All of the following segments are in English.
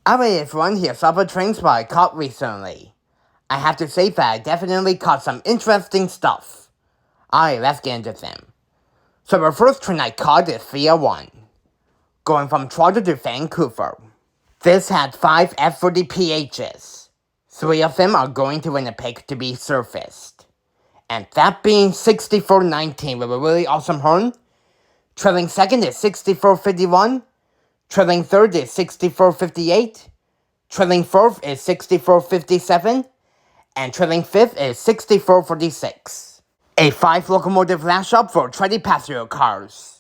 Alright everyone, here's all the trains I caught recently. I have to say that I definitely caught some interesting stuff. Alright, let's get into them. So the first train I caught is 301, going from Toronto to Vancouver. This had 5 F40PHs. 3 of them are going to Winnipeg to be surfaced. And that being 6419 with a really awesome horn. Trailing second is 6451. Trailing third is 6458. Trailing fourth is 6457. And trailing fifth is 6446. A 5 locomotive lash up for 20 passenger cars.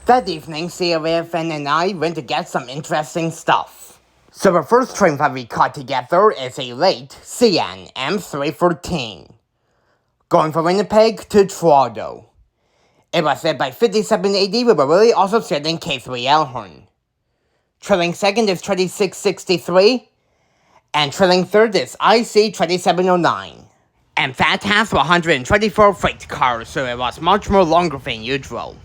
That evening, Railfan and I went to get some interesting stuff. So the first train that we caught together is a late CN M313, going from Winnipeg to Toronto. It was led by 5780 with a really awesome sounding K3L horn. Trailing second is 2663, and trailing third is IC 2709. And that has 124 freight cars, so it was much more longer than usual.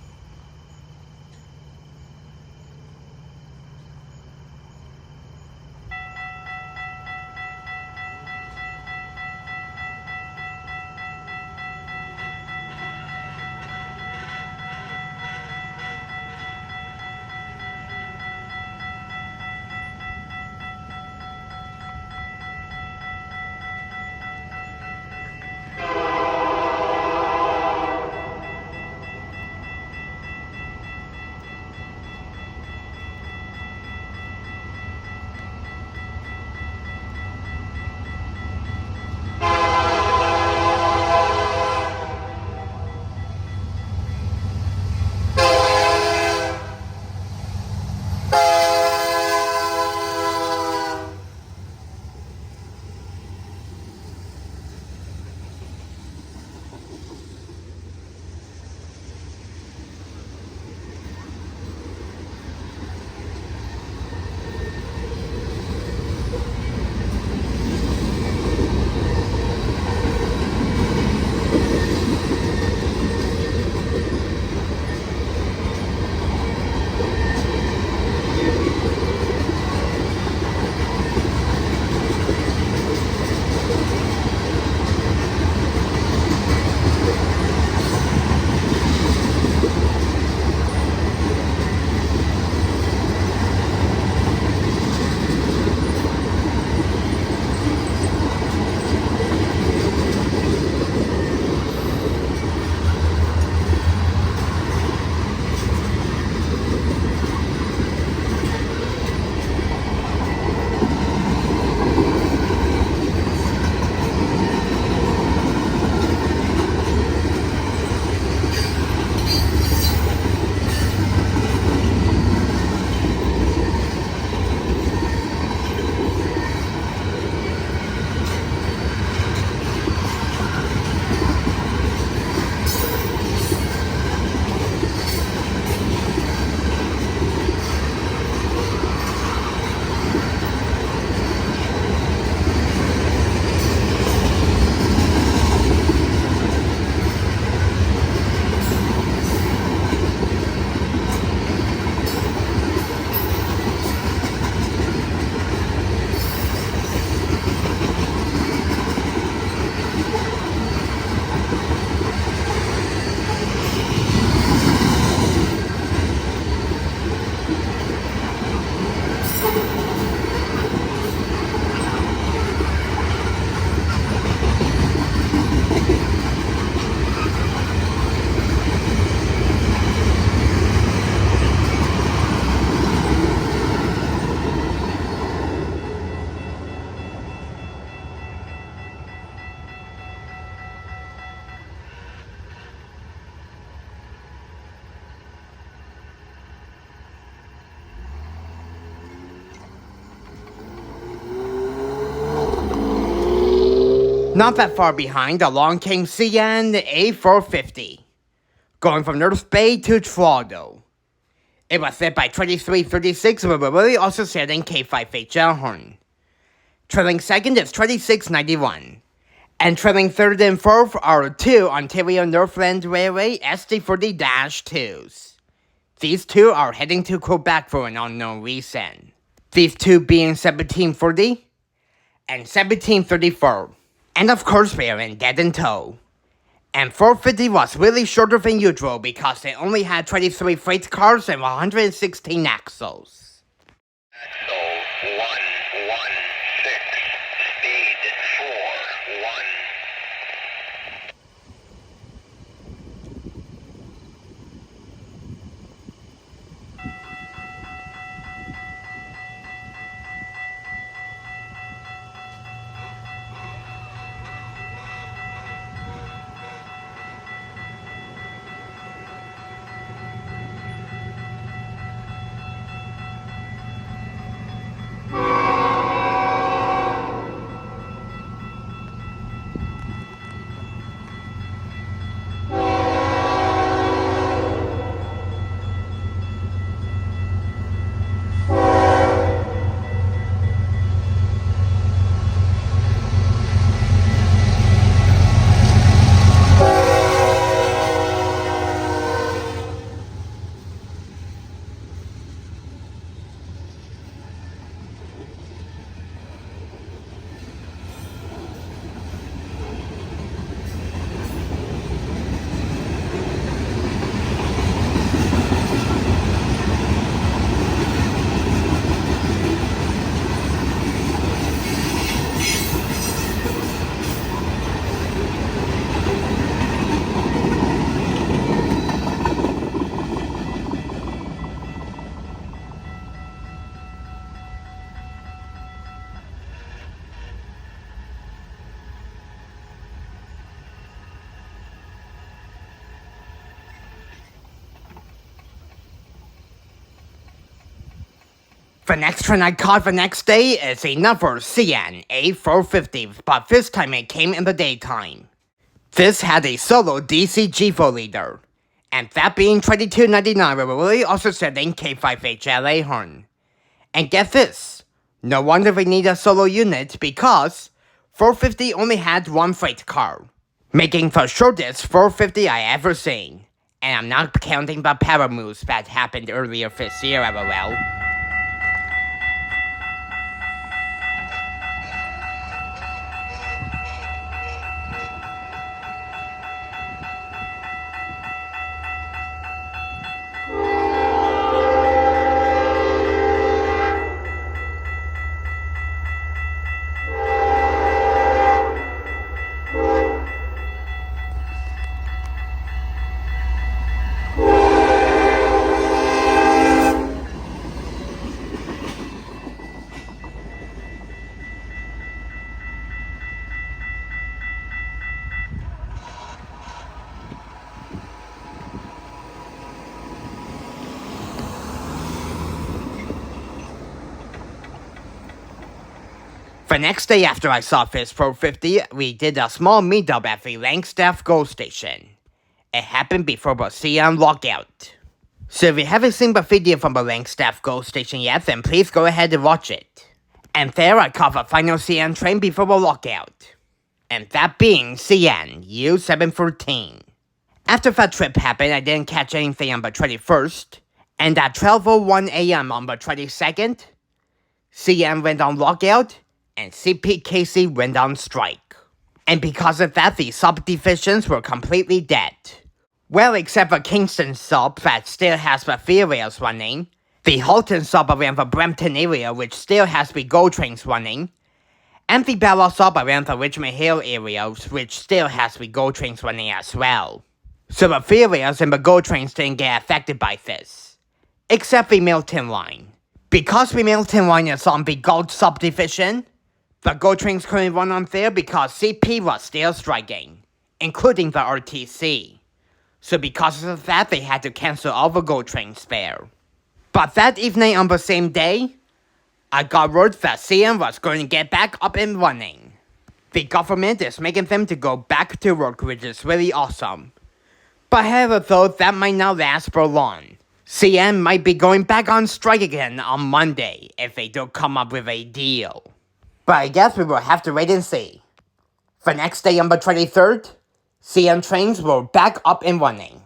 Not that far behind, along came CN A450, going from North Bay to Toronto. It was led by 2336, with Willie also sailing K5H Elhorn. Trailing second is 2691. And trailing third and fourth are two Ontario Northland Railway SD40-2s. These two are heading to Quebec for an unknown reason. These two being 1740 and 1734. And of course we are in dead in tow. And 450 was really shorter than usual because they only had 23 freight cars and 116 axles. Axle 116, speed 41. The next train I caught the next day is another CN A450, but this time it came in the daytime. This had a solo DC GFO leader, and that being 2299 with Willie also sending K5H LA Horn. And get this, no wonder we need a solo unit because 450 only had one freight car, making the shortest 450 I ever seen. And I'm not counting the power moves that happened earlier this year, LOL. The next day after I saw this 450, we did a small meetup at the Langstaff GO station. It happened before the CN Lockout. So if you haven't seen the video from the Langstaff GO station yet, then please go ahead and watch it. And there I caught the final CN train before the Lockout. And that being CN U713. After that trip happened, I didn't catch anything on the 21st. And at 12:01 AM on the 22nd, CN went on Lockout, and CPKC went on strike. And because of that, the subdivisions were completely dead. Well, except for Kingston sub that still has the fear rails running, the Halton sub around the Brampton area which still has the GO trains running, and the Bella sub around the Richmond Hill area which still has the GO trains running as well. So the fear rails and the GO trains didn't get affected by this, except the Milton line. Because the Milton line is on the Gold subdivision, the GO trains couldn't run on there because CP was still striking, including the RTC. So because of that, they had to cancel all the GO trains there. But that evening on the same day, I got word that CN was going to get back up and running. The government is making them to go back to work, which is really awesome. But however though, that might not last for long. CN might be going back on strike again on Monday if they don't come up with a deal. But I guess we will have to wait and see. For next day on the 23rd, CN trains were back up and running.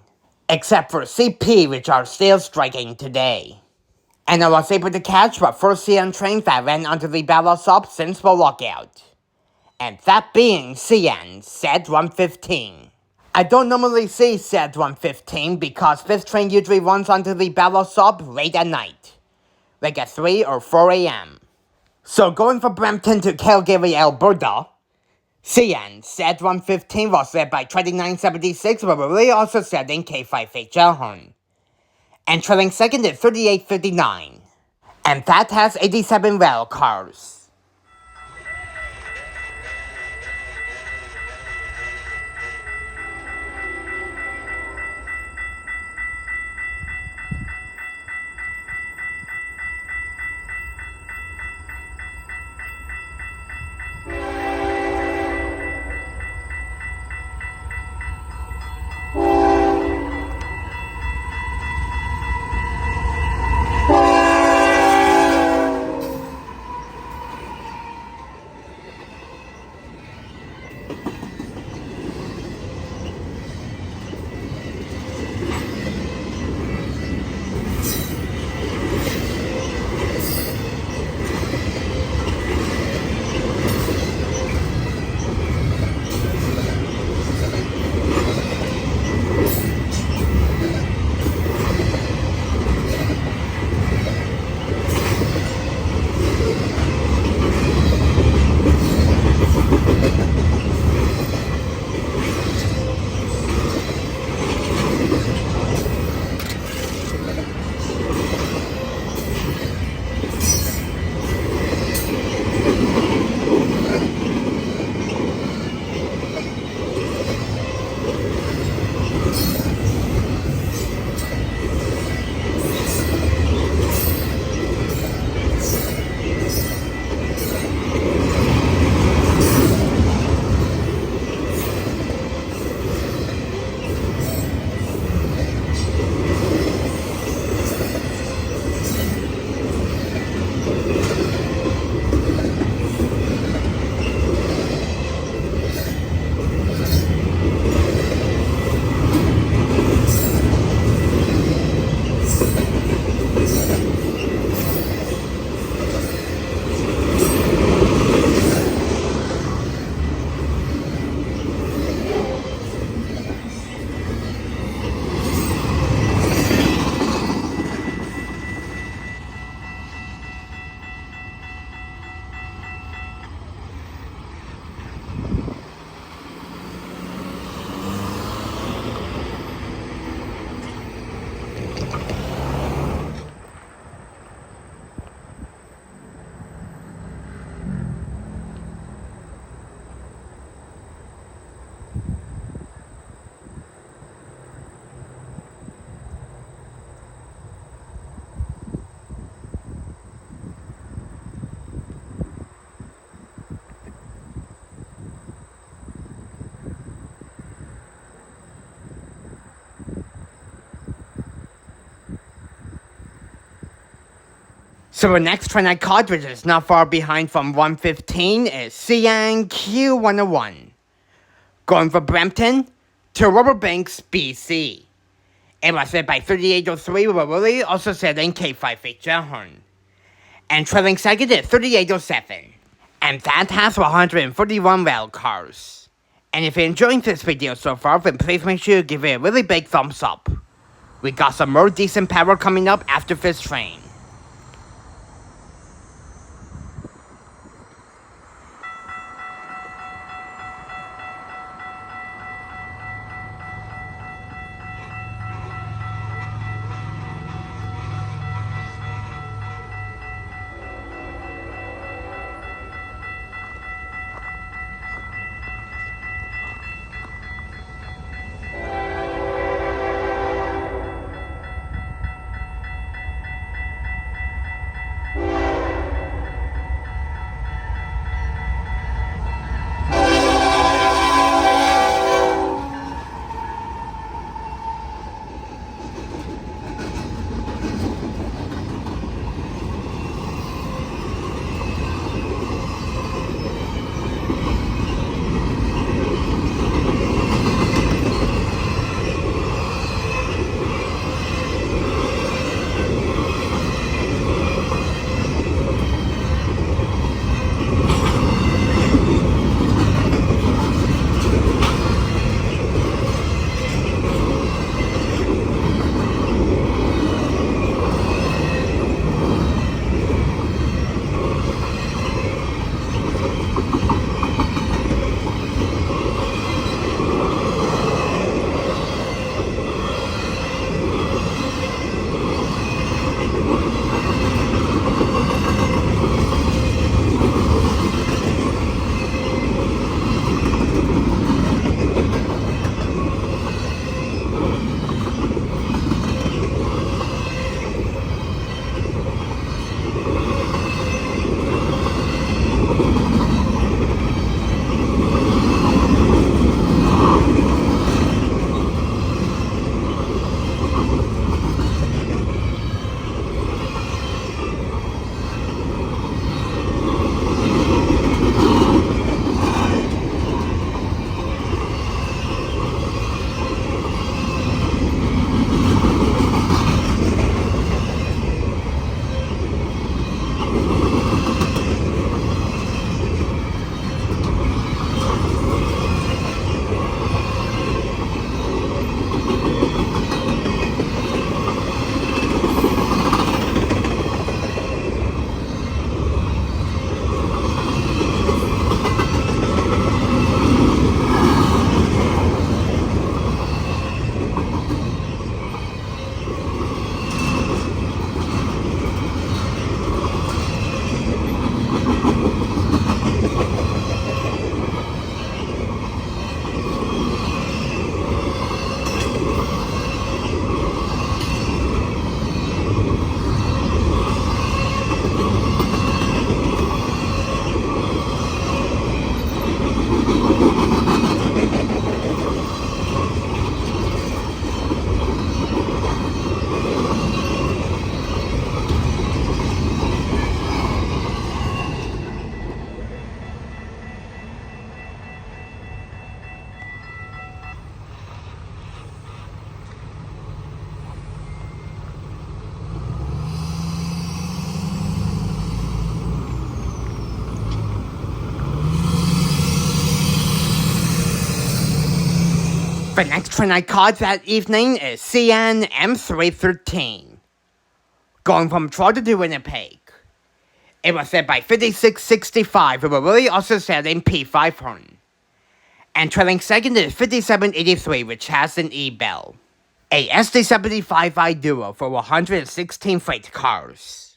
Except for CP, which are still striking today. And I was able to catch the first CN train that ran onto the battle stop since the lockout. And that being CN Z115. I don't normally see Z115 because this train usually runs onto the battle stop late at night, like at 3 or 4 a.m. So going from Brampton to Calgary, Alberta, CN Z115 was led by 2976 but really also set in K5HL, and trailing second at 3859, and that has 87 rail cars. So the next train I caught, which is not far behind from 115, is CNQ101. Going from Brampton to Riverbanks, BC. It was led by 3803 with Willie, also set in K5HL, and trailing second at 3807. And that has 141 rail cars. And if you're enjoying this video so far, then please make sure you give it a really big thumbs up. We got some more decent power coming up after this train. The next train I caught that evening is CN M313, going from Toronto to Winnipeg. It was set by 5665, who were really also selling P5 horn. And trailing second is 5783, which has an E-bell. A SD75I duo for 116 freight cars.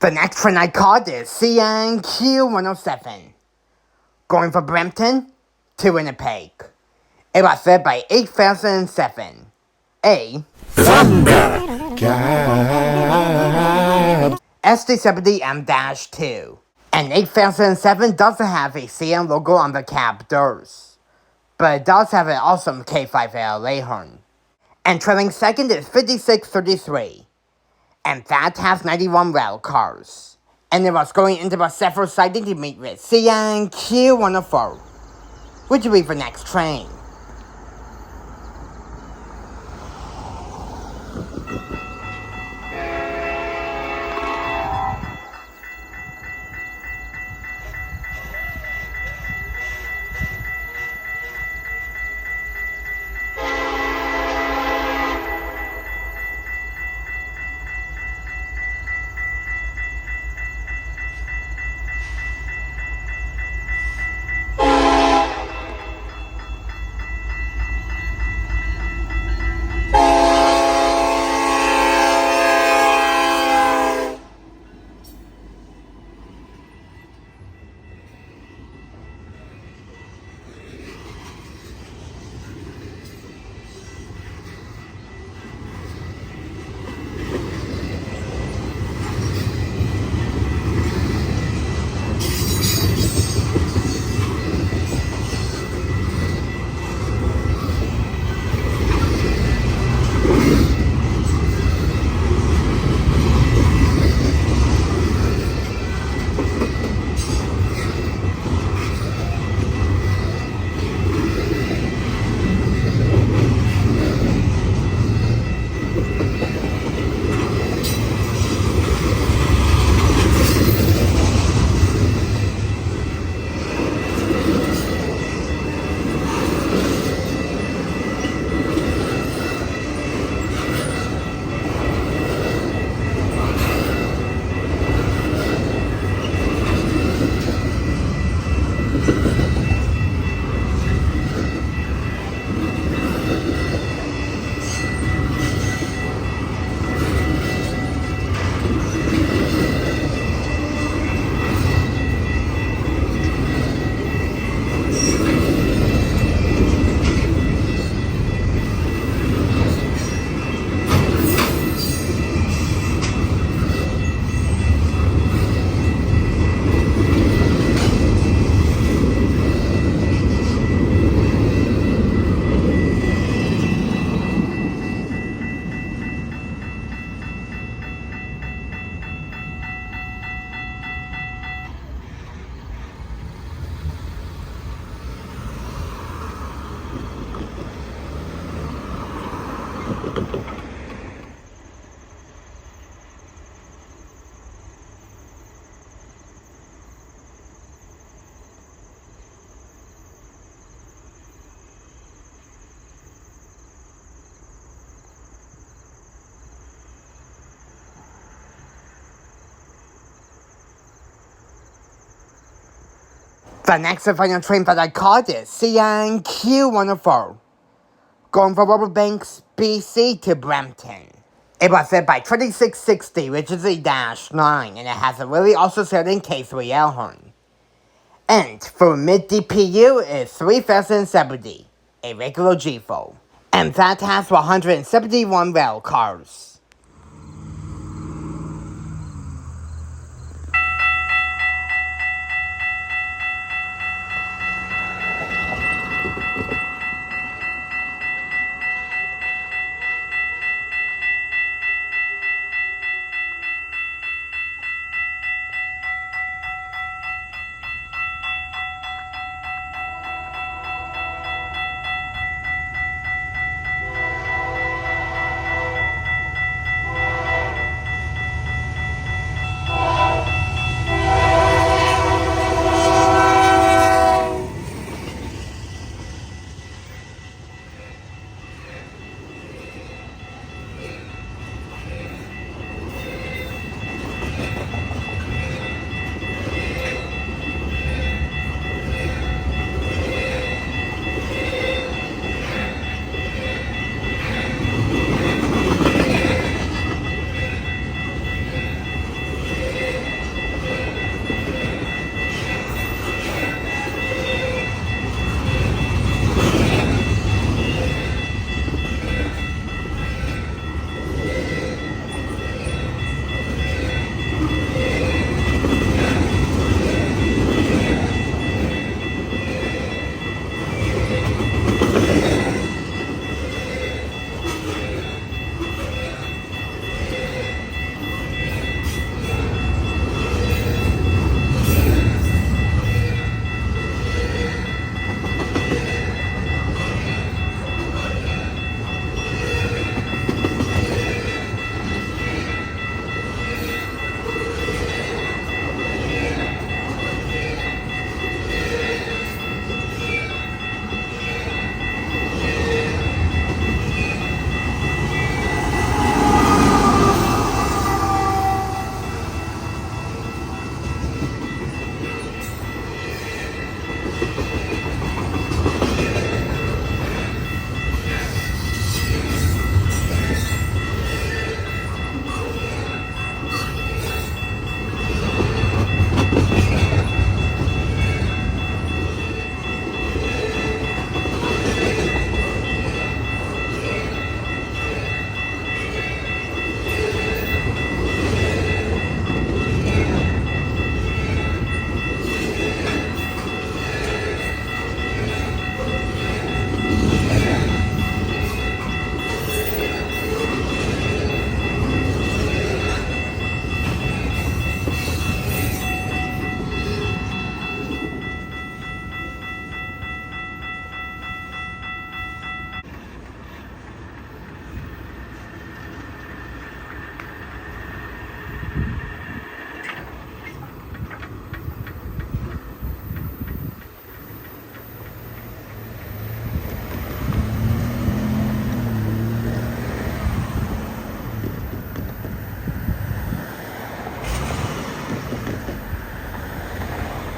The next train I caught is CNQ107, going from Brampton to Winnipeg. It was set by 8007, a Thunder Cab SD70M-2. And 8007 doesn't have a CN logo on the cab doors, but it does have an awesome K5LA horn. And trailing second is 5633. And that has 91 rail cars. And it was going into the several siding to meet with CNQ104, which will be the next train. The next and final train that I caught is CNQ104, going from Riverbanks, BC to Brampton. It was set by 2660, which is a -9, and it has a really awesome setting K3L horn. And for mid-DPU is 3070, a regular GFO. And that has 171 rail cars.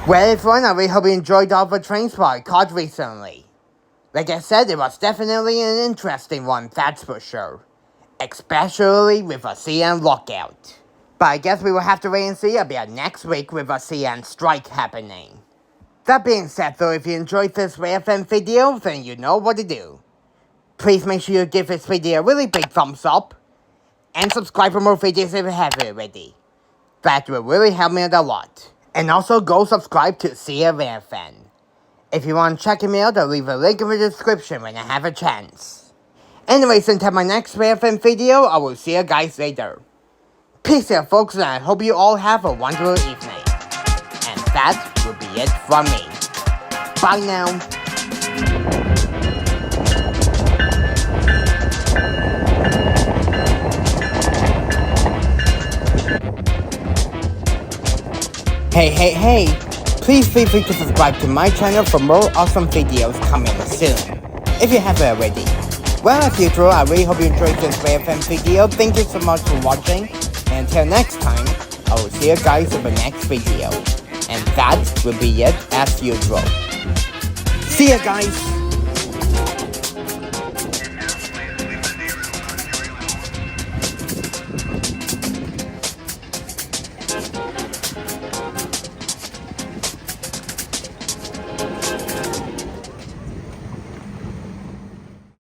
Well everyone, I really hope you enjoyed all the trains I caught recently. Like I said, it was definitely an interesting one, that's for sure. Especially with a CN Lockout. But I guess we will have to wait and see about next week with a CN strike happening. That being said though, if you enjoyed this Railfan video, then you know what to do. Please make sure you give this video a really big thumbs up. And subscribe for more videos if you haven't already. That will really help me out a lot. And also go subscribe to Railfan. If you want to check him out, I'll leave a link in the description when I have a chance. Anyways, until my next Railfan video, I will see you guys later. Peace out folks, and I hope you all have a wonderful evening. And that will be it from me. Bye now. Hey, please feel free to subscribe to my channel for more awesome videos coming soon, if you haven't already. Well, as usual, I really hope you enjoyed this Railfan video. Thank you so much for watching, and until next time, I will see you guys in the next video. And that will be it as usual. See ya guys!